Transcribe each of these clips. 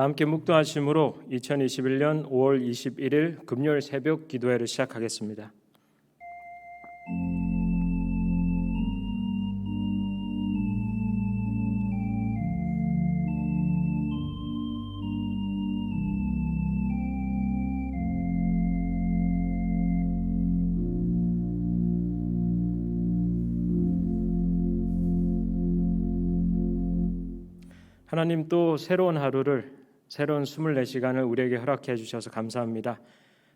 다 함께 묵도하심으로 2021년 5월 21일 금요일 새벽 기도회를 시작하겠습니다. 하나님, 또 새로운 하루를, 새로운 24시간을 우리에게 허락해 주셔서 감사합니다.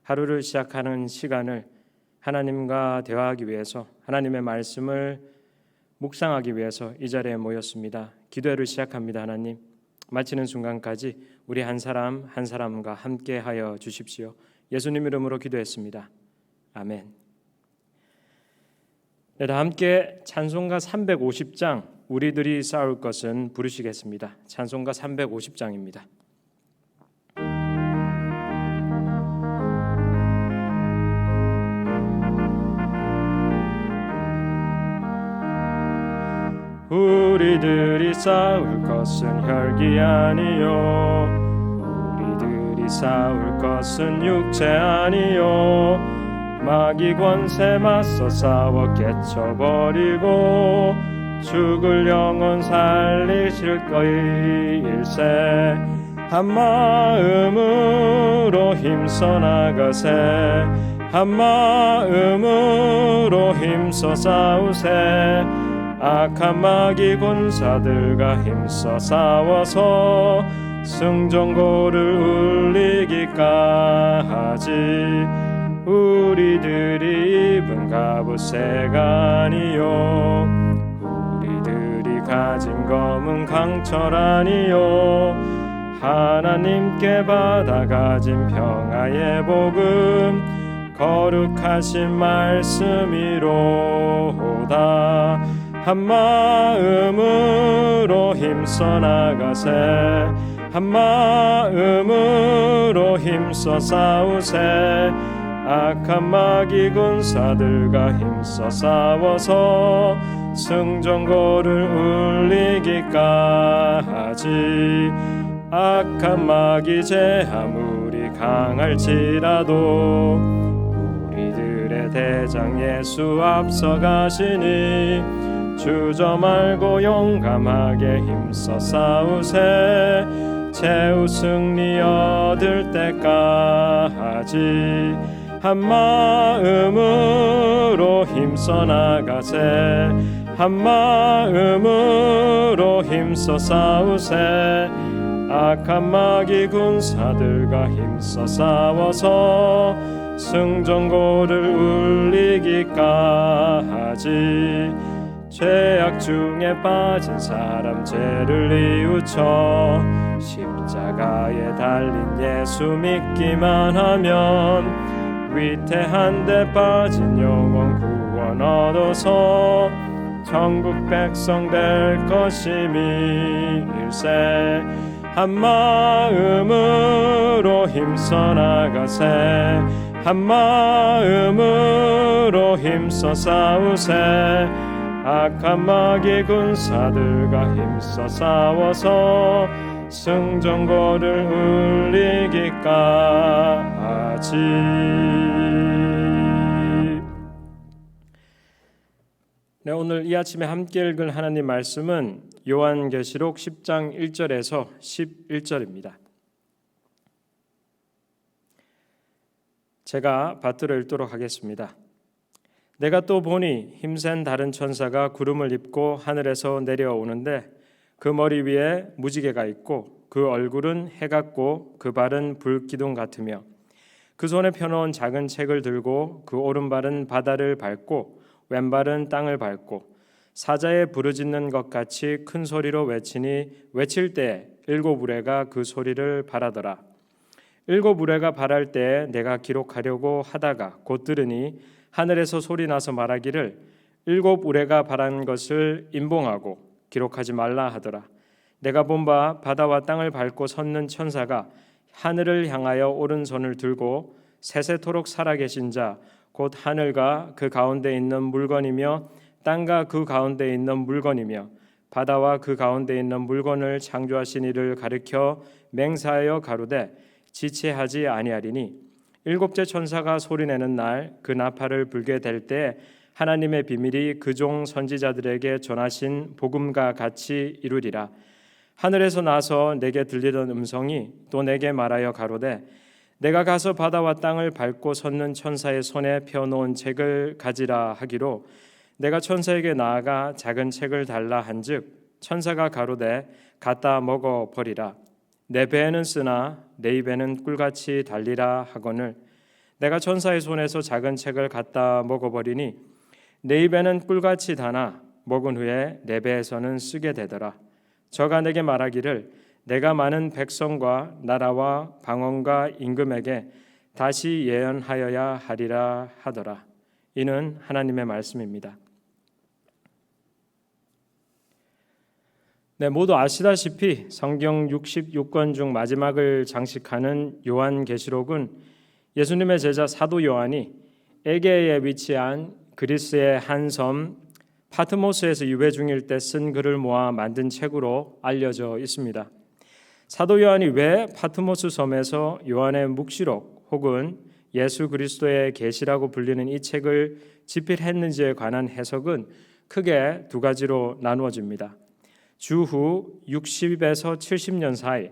하루를 시작하는 시간을 하나님과 대화하기 위해서, 하나님의 말씀을 묵상하기 위해서 이 자리에 모였습니다. 기도회를 시작합니다. 하나님, 마치는 순간까지 우리 한 사람 한 사람과 함께 하여 주십시오. 예수님 이름으로 기도했습니다. 아멘. 네, 다 함께 찬송가 350장 우리들이 싸울 것은 부르시겠습니다. 찬송가 350장입니다. 우리들이 싸울 것은 혈기 아니요, 우리들이 싸울 것은 육체 아니요, 마귀 권세 맞서 싸워 깨쳐버리고 죽을 영혼 살리실 거일세. 한 마음으로 힘써 나가세, 한 마음으로 힘써 싸우세. 악한 마귀 군사들과 힘써 싸워서 승전고를 울리기까지 우리들이 입은 갑옷새가 아니요, 우리들이 가진 검은 강철 아니요, 하나님께 받아 가진 평화의 복음 거룩하신 말씀이로다. 한 마음으로 힘써 나가세, 한 마음으로 힘써 싸우세. 악한 마귀 군사들과 힘써 싸워서 승전고를 울리기까지. 악한 마귀 제 아무리 강할지라도 우리들의 대장 예수 앞서 가시니 주저 말고 용감하게 힘써 싸우세. 최후 승리 얻을 때까지 한 마음으로 힘써 나가세, 한 마음으로 힘써 싸우세. 악한 마귀 군사들과 힘써 싸워서 승전고를 울리기까지. 죄악 중에 빠진 사람 죄를 뉘우쳐 십자가에 달린 예수 믿기만 하면 위태한 데 빠진 영혼 구원 얻어서 천국 백성 될 것임일세. 한 마음으로 힘써 나가세, 한 마음으로 힘써 싸우세. 악한 마귀 군사들과 힘써 싸워서 승전고를 울리기까지. 네, 오늘 이 아침에 함께 읽을 하나님 말씀은 요한계시록 10장 1절에서 11절입니다. 제가 받들어 읽도록 하겠습니다. 내가 또 보니 힘센 다른 천사가 구름을 입고 하늘에서 내려오는데 그 머리 위에 무지개가 있고 그 얼굴은 해 같고 그 발은 불기둥 같으며 그 손에 펴놓은 작은 책을 들고 그 오른발은 바다를 밟고 왼발은 땅을 밟고 사자에 부르짖는 것 같이 큰 소리로 외치니 외칠 때 일곱 우레가 그 소리를 발하더라. 일곱 우레가 발할 때 내가 기록하려고 하다가 곧 들으니 하늘에서 소리 나서 말하기를 일곱 우레가 발한 것을 임봉하고 기록하지 말라 하더라. 내가 본 바 바다와 땅을 밟고 섰는 천사가 하늘을 향하여 오른손을 들고 세세토록 살아계신 자 곧 하늘과 그 가운데 있는 물건이며 땅과 그 가운데 있는 물건이며 바다와 그 가운데 있는 물건을 창조하신 이를 가리켜 맹세하여 가로되 지체하지 아니하리니 일곱째 천사가 소리내는 날 그 나팔을 불게 될 때 하나님의 비밀이 그 종 선지자들에게 전하신 복음과 같이 이루리라. 하늘에서 나서 내게 들리던 음성이 또 내게 말하여 가로되 내가 가서 바다와 땅을 밟고 섰는 천사의 손에 펴놓은 책을 가지라 하기로 내가 천사에게 나아가 작은 책을 달라 한즉 천사가 가로되 갖다 먹어 버리라. 내 배에는 쓰나 내 입에는 꿀같이 달리라 하거늘 내가 천사의 손에서 작은 책을 갖다 먹어버리니 내 입에는 꿀같이 다나 먹은 후에 내 배에서는 쓰게 되더라. 저가 내게 말하기를 내가 많은 백성과 나라와 방언과 임금에게 다시 예언하여야 하리라 하더라. 이는 하나님의 말씀입니다. 네, 모두 아시다시피 성경 66권 중 마지막을 장식하는 요한계시록은 예수님의 제자 사도 요한이 에게에 위치한 그리스의 한 섬 파트모스에서 유배 중일 때 쓴 글을 모아 만든 책으로 알려져 있습니다. 사도 요한이 왜 파트모스 섬에서 요한의 묵시록 혹은 예수 그리스도의 계시라고 불리는 이 책을 집필했는지에 관한 해석은 크게 두 가지로 나누어집니다. 주후 60에서 70년 사이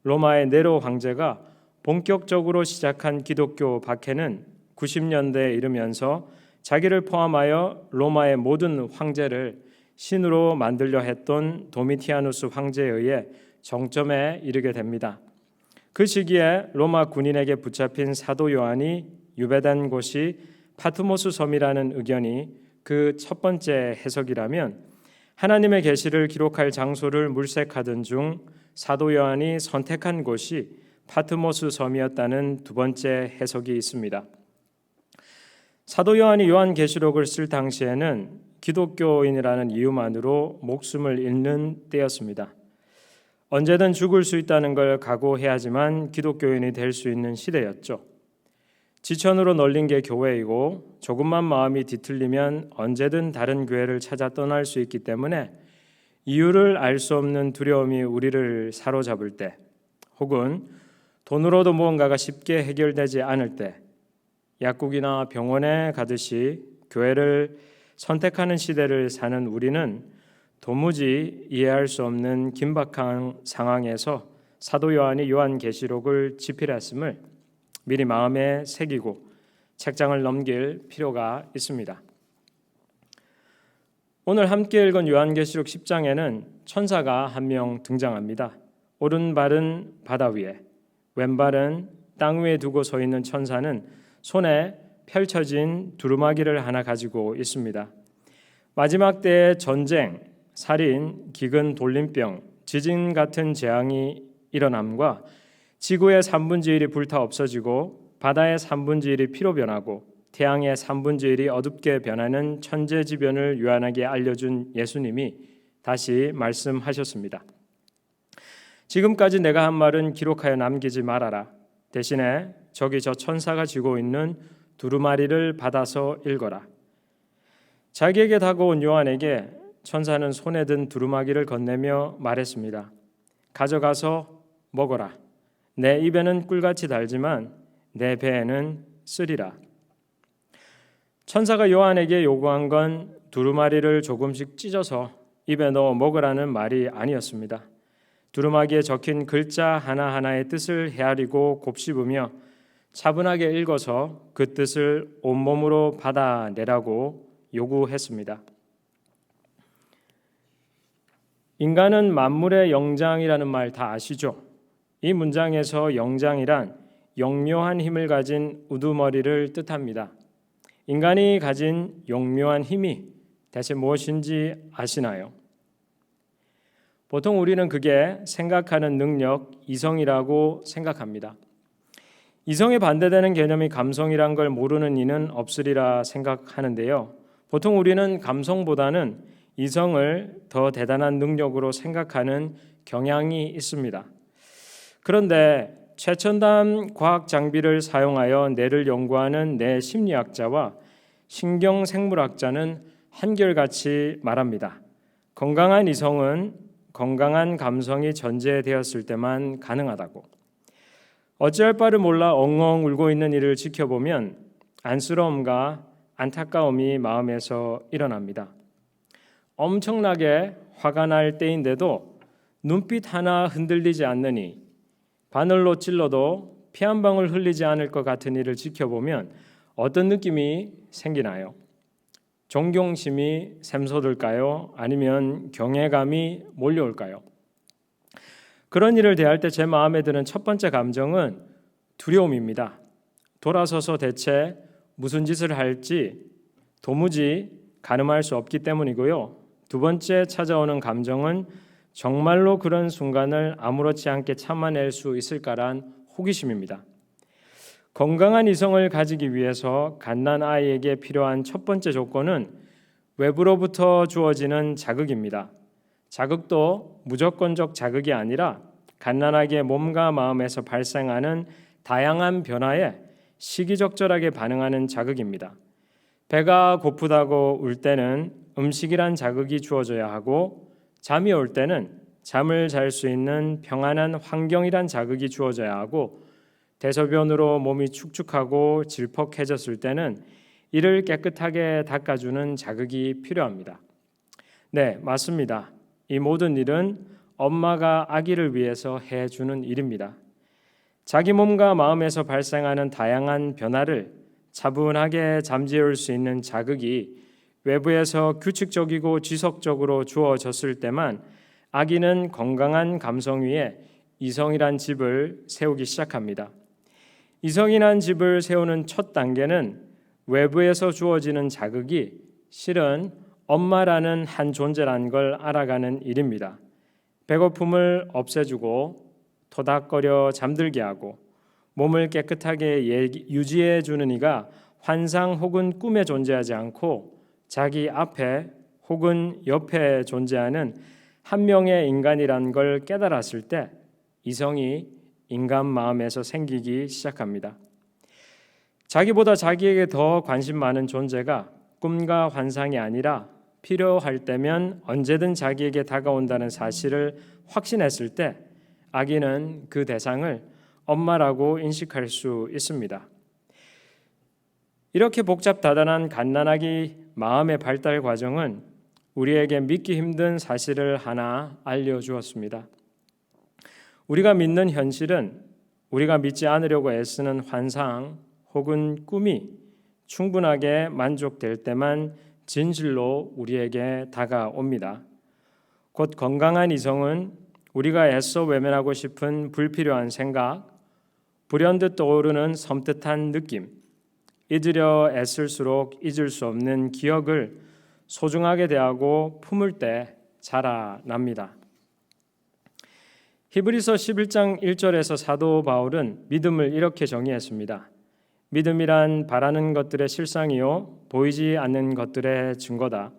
로마의 네로 황제가 본격적으로 시작한 기독교 박해는 90년대에 이르면서 자기를 포함하여 로마의 모든 황제를 신으로 만들려 했던 도미티아누스 황제에 의해 정점에 이르게 됩니다. 그 시기에 로마 군인에게 붙잡힌 사도 요한이 유배된 곳이 파트모스 섬이라는 의견이 그 첫 번째 해석이라면 하나님의 계시를 기록할 장소를 물색하던 중 사도 요한이 선택한 곳이 파트모스 섬이었다는 두 번째 해석이 있습니다. 사도 요한이 요한계시록을 쓸 당시에는 기독교인이라는 이유만으로 목숨을 잃는 때였습니다. 언제든 죽을 수 있다는 걸 각오해야지만 기독교인이 될 수 있는 시대였죠. 지천으로 널린 게 교회이고 조금만 마음이 뒤틀리면 언제든 다른 교회를 찾아 떠날 수 있기 때문에 이유를 알 수 없는 두려움이 우리를 사로잡을 때 혹은 돈으로도 무언가가 쉽게 해결되지 않을 때 약국이나 병원에 가듯이 교회를 선택하는 시대를 사는 우리는 도무지 이해할 수 없는 긴박한 상황에서 사도 요한이 요한계시록을 집필했음을 미리 마음에 새기고 책장을 넘길 필요가 있습니다. 오늘 함께 읽은 요한계시록 10장에는 천사가 한 명 등장합니다. 오른발은 바다 위에, 왼발은 땅 위에 두고 서 있는 천사는 손에 펼쳐진 두루마기를 하나 가지고 있습니다. 마지막 때의 전쟁, 살인, 기근, 돌림병, 지진 같은 재앙이 일어남과 지구의 3분의 1이 불타 없어지고 바다의 3분의 1이 피로 변하고 태양의 3분의 1이 어둡게 변하는 천재지변을 요한에게 알려준 예수님이 다시 말씀하셨습니다. 지금까지 내가 한 말은 기록하여 남기지 말아라. 대신에 저기 저 천사가 쥐고 있는 두루마리를 받아서 읽어라. 자기에게 다가온 요한에게 천사는 손에 든 두루마기를 건네며 말했습니다. 가져가서 먹어라. 내 입에는 꿀같이 달지만 내 배에는 쓰리라. 천사가 요한에게 요구한 건 두루마리를 조금씩 찢어서 입에 넣어 먹으라는 말이 아니었습니다. 두루마기에 적힌 글자 하나하나의 뜻을 헤아리고 곱씹으며 차분하게 읽어서 그 뜻을 온몸으로 받아내라고 요구했습니다. 인간은 만물의 영장이라는 말 다 아시죠? 이 문장에서 영장이란 영묘한 힘을 가진 우두머리를 뜻합니다. 인간이 가진 영묘한 힘이 대체 무엇인지 아시나요? 보통 우리는 그게 생각하는 능력, 이성이라고 생각합니다. 이성에 반대되는 개념이 감성이란 걸 모르는 이는 없으리라 생각하는데요. 보통 우리는 감성보다는 이성을 더 대단한 능력으로 생각하는 경향이 있습니다. 그런데 최첨단 과학 장비를 사용하여 뇌를 연구하는 뇌 심리학자와 신경생물학자는 한결같이 말합니다. 건강한 이성은 건강한 감성이 전제되었을 때만 가능하다고. 어찌할 바를 몰라 엉엉 울고 있는 이를 지켜보면 안쓰러움과 안타까움이 마음에서 일어납니다. 엄청나게 화가 날 때인데도 눈빛 하나 흔들리지 않느니 바늘로 찔러도 피 한 방울 흘리지 않을 것 같은 이를 지켜보면 어떤 느낌이 생기나요? 존경심이 샘솟을까요? 아니면 경외감이 몰려올까요? 그런 일을 대할 때 제 마음에 드는 첫 번째 감정은 두려움입니다. 돌아서서 대체 무슨 짓을 할지 도무지 가늠할 수 없기 때문이고요. 두 번째 찾아오는 감정은 정말로 그런 순간을 아무렇지 않게 참아낼 수 있을까란 호기심입니다. 건강한 이성을 가지기 위해서 갓난아이에게 필요한 첫 번째 조건은 외부로부터 주어지는 자극입니다. 자극도 무조건적 자극이 아니라 갓난아기의 몸과 마음에서 발생하는 다양한 변화에 시기적절하게 반응하는 자극입니다. 배가 고프다고 울 때는 음식이란 자극이 주어져야 하고, 잠이 올 때는 잠을 잘 수 있는 평안한 환경이란 자극이 주어져야 하고, 대소변으로 몸이 축축하고 질퍽해졌을 때는 이를 깨끗하게 닦아주는 자극이 필요합니다. 네, 맞습니다. 이 모든 일은 엄마가 아기를 위해서 해주는 일입니다. 자기 몸과 마음에서 발생하는 다양한 변화를 차분하게 잠재울 수 있는 자극이 외부에서 규칙적이고 지속적으로 주어졌을 때만 아기는 건강한 감성 위에 이성이란 집을 세우기 시작합니다. 이성이란 집을 세우는 첫 단계는 외부에서 주어지는 자극이 실은 엄마라는 한 존재라는 걸 알아가는 일입니다. 배고픔을 없애주고 토닥거려 잠들게 하고 몸을 깨끗하게 유지해 주는 이가 환상 혹은 꿈에 존재하지 않고 자기 앞에 혹은 옆에 존재하는 한 명의 인간이라는 걸 깨달았을 때 이성이 인간 마음에서 생기기 시작합니다. 자기보다 자기에게 더 관심 많은 존재가 꿈과 환상이 아니라 필요할 때면 언제든 자기에게 다가온다는 사실을 확신했을 때 아기는 그 대상을 엄마라고 인식할 수 있습니다. 이렇게 복잡다단한 갓난아기 마음의 발달 과정은 우리에게 믿기 힘든 사실을 하나 알려주었습니다. 우리가 믿는 현실은 우리가 믿지 않으려고 애쓰는 환상 혹은 꿈이 충분하게 만족될 때만 진실로 우리에게 다가옵니다. 곧 건강한 이성은 우리가 애써 외면하고 싶은 불필요한 생각, 불현듯 떠오르는 섬뜩한 느낌, 잊으려 애쓸수록 잊을 수 없는 기억을 소중하게 대하고 품을 때 자라납니다. 히브리서 11장 1절에서 사도 바울은 믿음을 이렇게 정의했습니다. 믿음이란 바라는 것들의 실상이요 보이지 않는 것들의 증거다.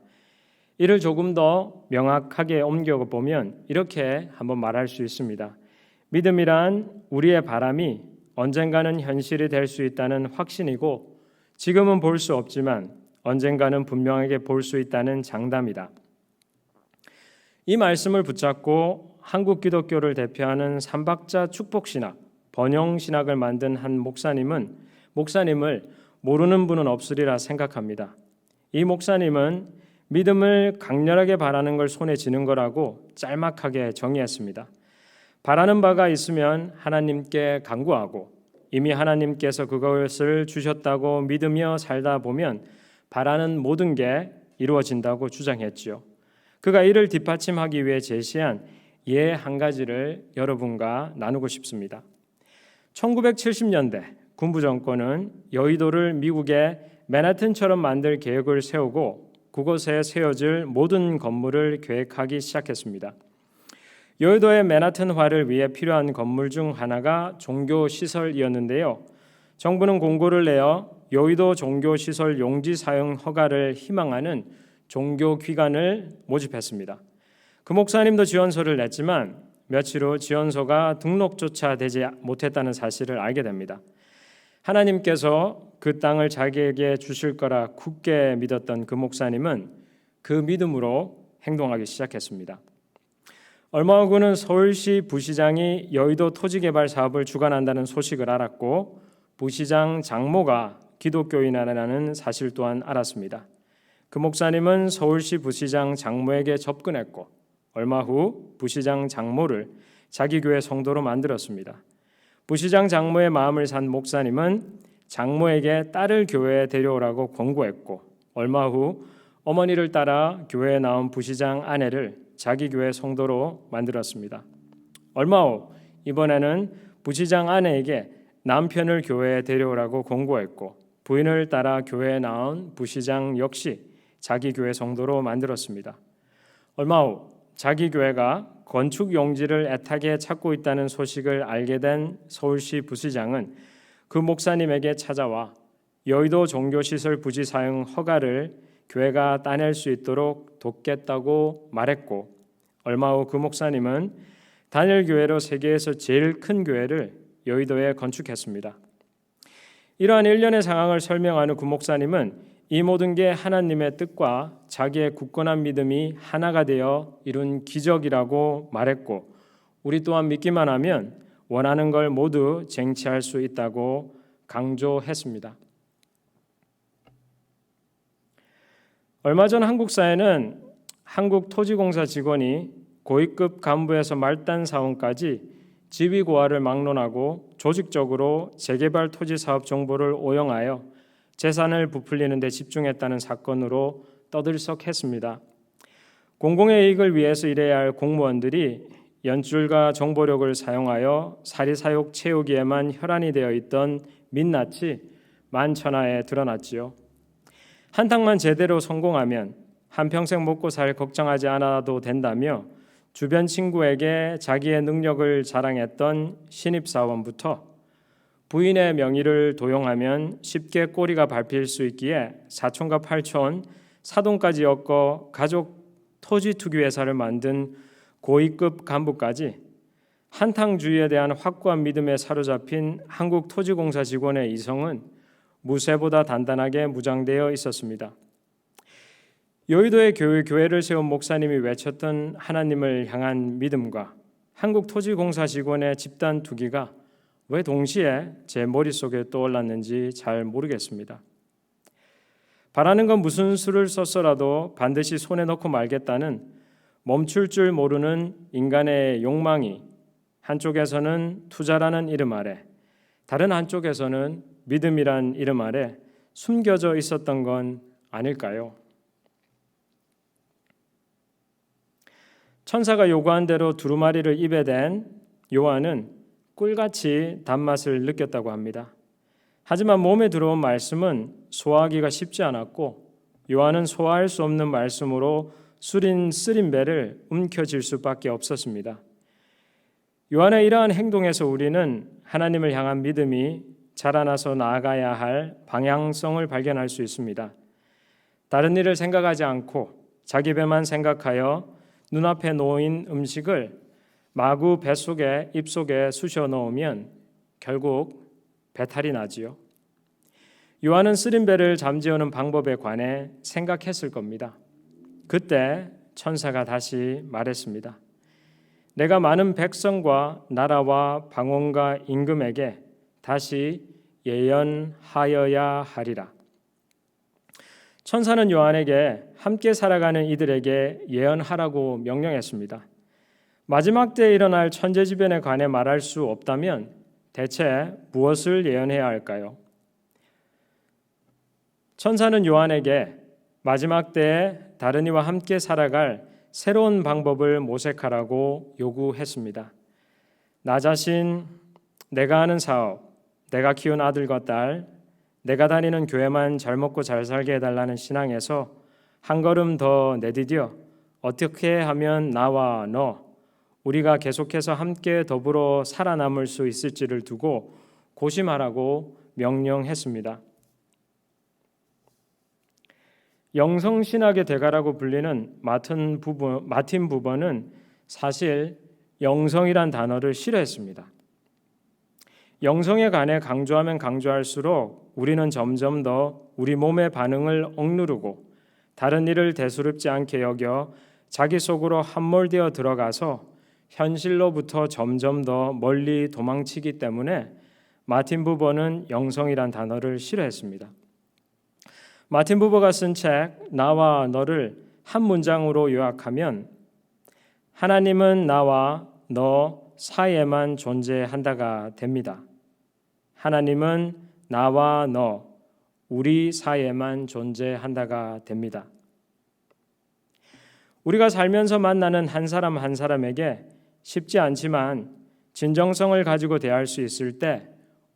이를 조금 더 명확하게 옮겨보면 이렇게 한번 말할 수 있습니다. 믿음이란 우리의 바람이 언젠가는 현실이 될 수 있다는 확신이고 지금은 볼 수 없지만 언젠가는 분명하게 볼 수 있다는 장담이다. 이 말씀을 붙잡고 한국 기독교를 대표하는 삼박자 축복신학, 번영신학을 만든 한 목사님을 모르는 분은 없으리라 생각합니다. 이 목사님은 믿음을 강렬하게 바라는 걸 손에 쥐는 거라고 짤막하게 정의했습니다. 바라는 바가 있으면 하나님께 간구하고 이미 하나님께서 그것을 주셨다고 믿으며 살다 보면 바라는 모든 게 이루어진다고 주장했지요. 그가 이를 뒷받침하기 위해 제시한 예 한 가지를 여러분과 나누고 싶습니다. 1970년대 군부 정권은 여의도를 미국의 맨하튼처럼 만들 계획을 세우고 그곳에 세워질 모든 건물을 계획하기 시작했습니다. 여의도의 맨하튼화를 위해 필요한 건물 중 하나가 종교시설이었는데요. 정부는 공고를 내어 여의도 종교시설 용지 사용 허가를 희망하는 종교기관을 모집했습니다. 그 목사님도 지원서를 냈지만 며칠 후 지원서가 등록조차 되지 못했다는 사실을 알게 됩니다. 하나님께서 그 땅을 자기에게 주실 거라 굳게 믿었던 그 목사님은 그 믿음으로 행동하기 시작했습니다. 얼마 후는 서울시 부시장이 여의도 토지개발 사업을 주관한다는 소식을 알았고 부시장 장모가 기독교인이라는 사실 또한 알았습니다. 그 목사님은 서울시 부시장 장모에게 접근했고 얼마 후 부시장 장모를 자기 교회 성도로 만들었습니다. 부시장 장모의 마음을 산 목사님은 장모에게 딸을 교회에 데려오라고 권고했고 얼마 후 어머니를 따라 교회에 나온 부시장 아내를 자기 교회 성도로 만들었습니다. 얼마 후 이번에는 부시장 아내에게 남편을 교회에 데려오라고 권고했고 부인을 따라 교회에 나온 부시장 역시 자기 교회 성도로 만들었습니다. 얼마 후 자기 교회가 건축 용지를 애타게 찾고 있다는 소식을 알게 된 서울시 부시장은 그 목사님에게 찾아와 여의도 종교시설 부지 사용 허가를 교회가 따낼 수 있도록 돕겠다고 말했고 얼마 후 그 목사님은 단일 교회로 세계에서 제일 큰 교회를 여의도에 건축했습니다. 이러한 일련의 상황을 설명하는 그 목사님은 이 모든 게 하나님의 뜻과 자기의 굳건한 믿음이 하나가 되어 이룬 기적이라고 말했고 우리 또한 믿기만 하면 원하는 걸 모두 쟁취할 수 있다고 강조했습니다. 얼마 전 한국 사회는 한국토지공사 직원이 고위급 간부에서 말단 사원까지 지위고하를 막론하고 조직적으로 재개발 토지 사업 정보를 오용하여 재산을 부풀리는 데 집중했다는 사건으로 떠들썩했습니다. 공공의 이익을 위해서 일해야 할 공무원들이 연줄과 정보력을 사용하여 사리사욕 채우기에만 혈안이 되어 있던 민낯이 만천하에 드러났지요. 한탕만 제대로 성공하면 한평생 먹고 살 걱정하지 않아도 된다며 주변 친구에게 자기의 능력을 자랑했던 신입사원부터 부인의 명의를 도용하면 쉽게 꼬리가 밟힐 수 있기에 사촌과 팔촌, 사돈까지 엮어 가족 토지 투기 회사를 만든 고위급 간부까지 한탕주의에 대한 확고한 믿음에 사로잡힌 한국토지공사 직원의 이성은 무쇠보다 단단하게 무장되어 있었습니다. 여의도의 교회를 세운 목사님이 외쳤던 하나님을 향한 믿음과 한국토지공사 직원의 집단 투기가 왜 동시에 제 머릿속에 떠올랐는지 잘 모르겠습니다. 바라는 건 무슨 수를 썼어라도 반드시 손에 넣고 말겠다는 멈출 줄 모르는 인간의 욕망이 한쪽에서는 투자라는 이름 아래 다른 한쪽에서는 믿음이란 이름 아래 숨겨져 있었던 건 아닐까요? 천사가 요구한 대로 두루마리를 입에 댄 요한은 꿀같이 단맛을 느꼈다고 합니다. 하지만 몸에 들어온 말씀은 소화하기가 쉽지 않았고 요한은 소화할 수 없는 말씀으로 쓰린 배를 움켜쥘 수밖에 없었습니다. 요한의 이러한 행동에서 우리는 하나님을 향한 믿음이 자라나서 나아가야 할 방향성을 발견할 수 있습니다. 다른 일을 생각하지 않고 자기 배만 생각하여 눈앞에 놓인 음식을 마구 뱃속에 입속에 쑤셔 넣으면 결국 배탈이 나지요. 요한은 쓰린 배를 잠재우는 방법에 관해 생각했을 겁니다. 그때 천사가 다시 말했습니다. 내가 많은 백성과 나라와 방언과 임금에게 다시 예언하여야 하리라. 천사는 요한에게 함께 살아가는 이들에게 예언하라고 명령했습니다. 마지막 때에 일어날 천재지변에 관해 말할 수 없다면 대체 무엇을 예언해야 할까요? 천사는 요한에게 마지막 때에 다른 이와 함께 살아갈 새로운 방법을 모색하라고 요구했습니다. 나 자신, 내가 하는 사업, 내가 키운 아들과 딸, 내가 다니는 교회만 잘 먹고 잘 살게 해달라는 신앙에서 한 걸음 더 내디뎌 어떻게 하면 나와 너, 우리가 계속해서 함께 더불어 살아남을 수 있을지를 두고 고심하라고 명령했습니다. 영성신학의 대가라고 불리는 마틴 부버는 사실 영성이란 단어를 싫어했습니다. 영성에 관해 강조하면 강조할수록 우리는 점점 더 우리 몸의 반응을 억누르고 다른 일을 대수롭지 않게 여겨 자기 속으로 함몰되어 들어가서 현실로부터 점점 더 멀리 도망치기 때문에 마틴 부버는 영성이란 단어를 싫어했습니다. 마틴 부버가 쓴 책 나와 너를 한 문장으로 요약하면 하나님은 나와 너 사이에만 존재한다가 됩니다. 하나님은 나와 너, 우리 사이에만 존재한다가 됩니다. 우리가 살면서 만나는 한 사람 한 사람에게 쉽지 않지만 진정성을 가지고 대할 수 있을 때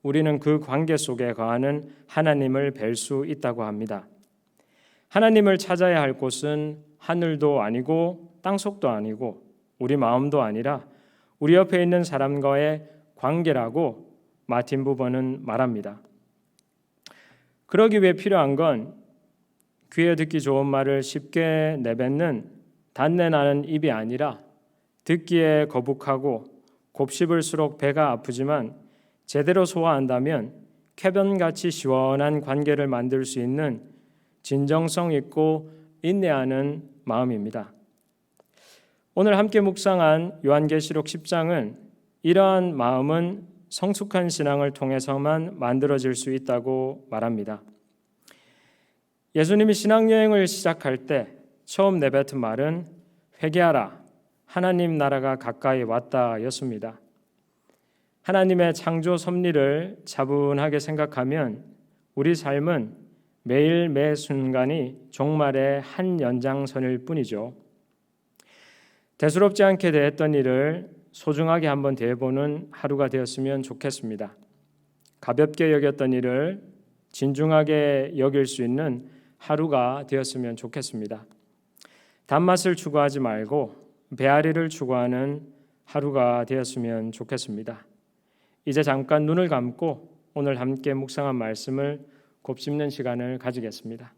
우리는 그 관계 속에 거하는 하나님을 뵐 수 있다고 합니다. 하나님을 찾아야 할 곳은 하늘도 아니고 땅속도 아니고 우리 마음도 아니라 우리 옆에 있는 사람과의 관계라고 마틴 부버는 말합니다. 그러기 위해 필요한 건 귀에 듣기 좋은 말을 쉽게 내뱉는 단내나는 입이 아니라 듣기에 거북하고 곱씹을수록 배가 아프지만 제대로 소화한다면 쾌변같이 시원한 관계를 만들 수 있는 진정성 있고 인내하는 마음입니다. 오늘 함께 묵상한 요한계시록 10장은 이러한 마음은 성숙한 신앙을 통해서만 만들어질 수 있다고 말합니다. 예수님이 신앙여행을 시작할 때 처음 내뱉은 말은 회개하라, 하나님 나라가 가까이 왔다였습니다. 하나님의 창조 섭리를 차분하게 생각하면 우리 삶은 매일 매 순간이 종말의 한 연장선일 뿐이죠. 대수롭지 않게 대했던 일을 소중하게 한번 대해보는 하루가 되었으면 좋겠습니다. 가볍게 여겼던 일을 진중하게 여길 수 있는 하루가 되었으면 좋겠습니다. 단맛을 추구하지 말고 배앓이를 추구하는 하루가 되었으면 좋겠습니다. 이제 잠깐 눈을 감고 오늘 함께 묵상한 말씀을 곱씹는 시간을 가지겠습니다.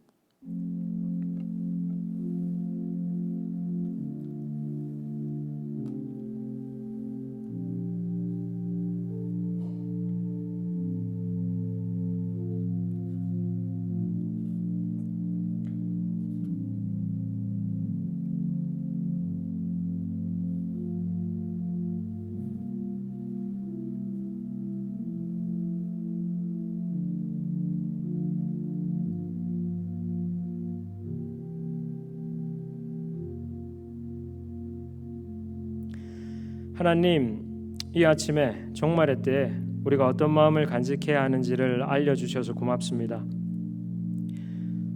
하나님, 이 아침에 종말의 때에 우리가 어떤 마음을 간직해야 하는지를 알려주셔서 고맙습니다.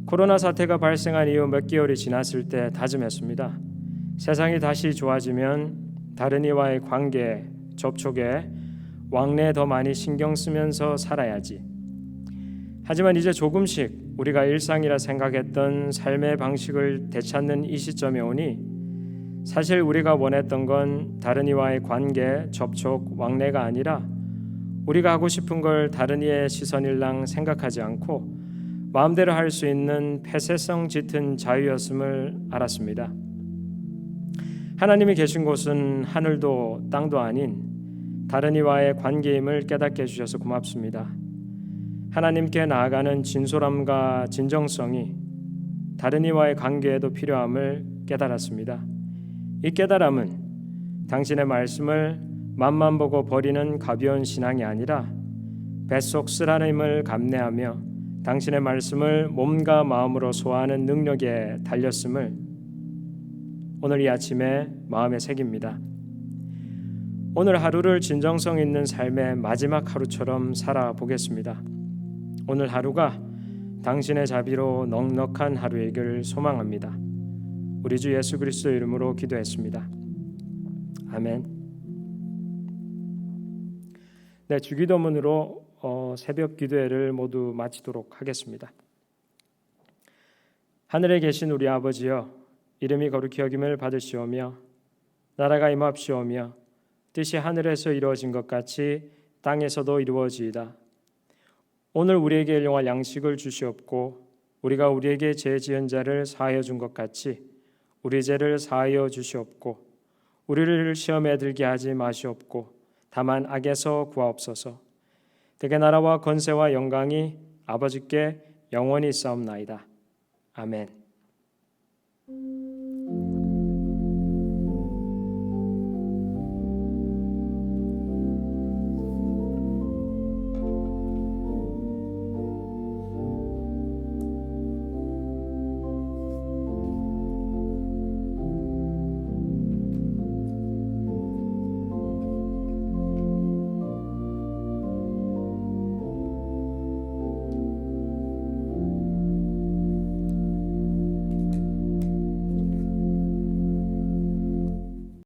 코로나 사태가 발생한 이후 몇 개월이 지났을 때 다짐했습니다. 세상이 다시 좋아지면 다른 이와의 관계, 접촉에 왕래에 더 많이 신경 쓰면서 살아야지. 하지만 이제 조금씩 우리가 일상이라 생각했던 삶의 방식을 되찾는 이 시점에 오니 사실 우리가 원했던 건 다른 이와의 관계, 접촉, 왕래가 아니라 우리가 하고 싶은 걸 다른 이의 시선일랑 생각하지 않고 마음대로 할 수 있는 폐쇄성 짙은 자유였음을 알았습니다. 하나님이 계신 곳은 하늘도 땅도 아닌 다른 이와의 관계임을 깨닫게 해주셔서 고맙습니다. 하나님께 나아가는 진솔함과 진정성이 다른 이와의 관계에도 필요함을 깨달았습니다. 이 깨달음은 당신의 말씀을 맛만 보고 버리는 가벼운 신앙이 아니라 뱃속 쓰라림을 감내하며 당신의 말씀을 몸과 마음으로 소화하는 능력에 달렸음을 오늘 이 아침에 마음에 새깁니다. 오늘 하루를 진정성 있는 삶의 마지막 하루처럼 살아보겠습니다. 오늘 하루가 당신의 자비로 넉넉한 하루이길 소망합니다. 우리 주 예수 그리스도 이름으로 기도했습니다. 아멘. 네, 주기도문으로 새벽 기도회를 모두 마치도록 하겠습니다. 하늘에 계신 우리 아버지여, 이름이 거룩히 여김을 받으시오며 나라가 임합시오며 뜻이 하늘에서 이루어진 것 같이 땅에서도 이루어지이다. 오늘 우리에게 일용할 양식을 주시옵고 우리가 우리에게 죄 지은 자를 사하여 준 것 같이 우리 죄를 사하여 주시옵고 우리를 시험에 들게 하지 마시옵고 다만 악에서 구하옵소서. 대개 나라와 권세와 영광이 아버지께 영원히 있사옵나이다. 아멘.